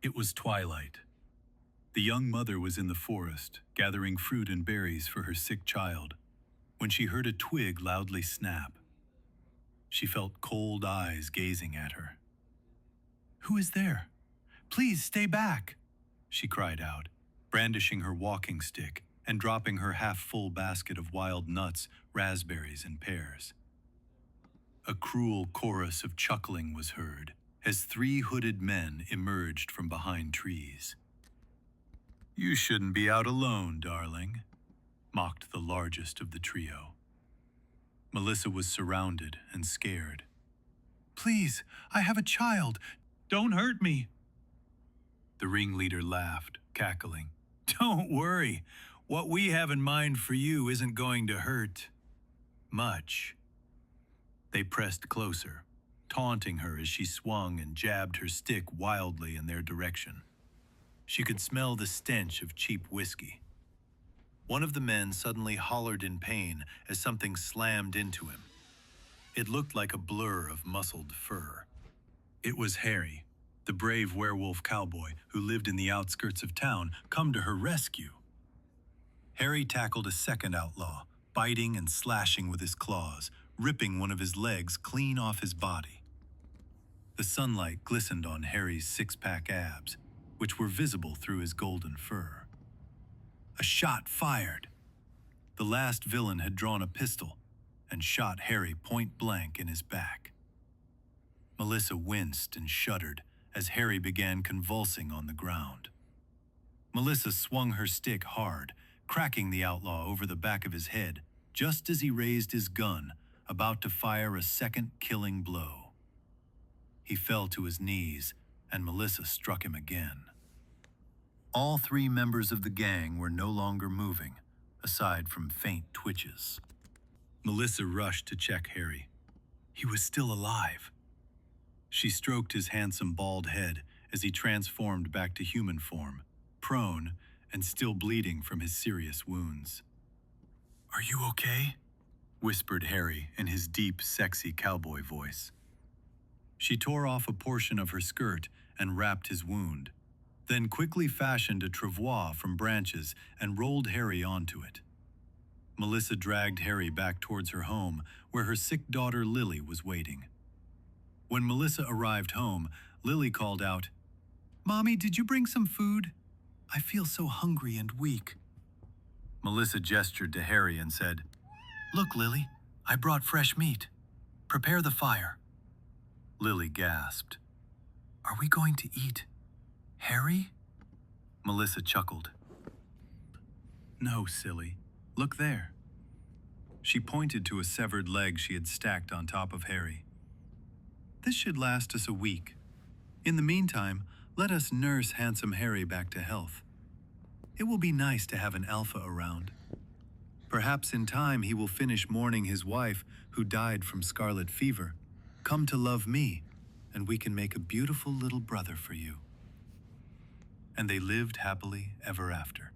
It was twilight. The young mother was in the forest, gathering fruit and berries for her sick child, when she heard a twig loudly snap. She felt cold eyes gazing at her. "Who is there? Please stay back," she cried out, brandishing her walking stick and dropping her half-full basket of wild nuts, raspberries, and pears. A cruel chorus of chuckling was heard as 3 hooded men emerged from behind trees. "You shouldn't be out alone, darling," mocked the largest of the trio. Melissa was surrounded and scared. "Please, I have a child. Don't hurt me." The ringleader laughed, cackling. "Don't worry. What we have in mind for you isn't going to hurt much." They pressed closer, taunting her as she swung and jabbed her stick wildly in their direction. She could smell the stench of cheap whiskey. One of the men suddenly hollered in pain as something slammed into him. It looked like a blur of muscled fur. It was Harry, the brave werewolf cowboy who lived in the outskirts of town, come to her rescue. Harry tackled a second outlaw, biting and slashing with his claws, ripping one of his legs clean off his body. The sunlight glistened on Harry's 6-pack abs, which were visible through his golden fur. A shot fired. The last villain had drawn a pistol and shot Harry point blank in his back. Melissa winced and shuddered as Harry began convulsing on the ground. Melissa swung her stick hard, cracking the outlaw over the back of his head just as he raised his gun, about to fire a second killing blow. He fell to his knees, and Melissa struck him again. All 3 members of the gang were no longer moving, aside from faint twitches. Melissa rushed to check Harry. He was still alive. She stroked his handsome bald head as he transformed back to human form, prone and still bleeding from his serious wounds. "Are you okay?" whispered Harry in his deep, sexy cowboy voice. She tore off a portion of her skirt and wrapped his wound, then quickly fashioned a travois from branches and rolled Harry onto it. Melissa dragged Harry back towards her home, where her sick daughter Lily was waiting. When Melissa arrived home, Lily called out, "Mommy, did you bring some food? I feel so hungry and weak." Melissa gestured to Harry and said, "Look, Lily, I brought fresh meat. Prepare the fire." Lily gasped. "Are we going to eat Harry?" Melissa chuckled. "No, silly. Look there." She pointed to a severed leg she had stacked on top of Harry. "This should last us a week. In the meantime, let us nurse handsome Harry back to health. It will be nice to have an alpha around. Perhaps in time he will finish mourning his wife who died from scarlet fever, come to love me, and we can make a beautiful little brother for you." And they lived happily ever after.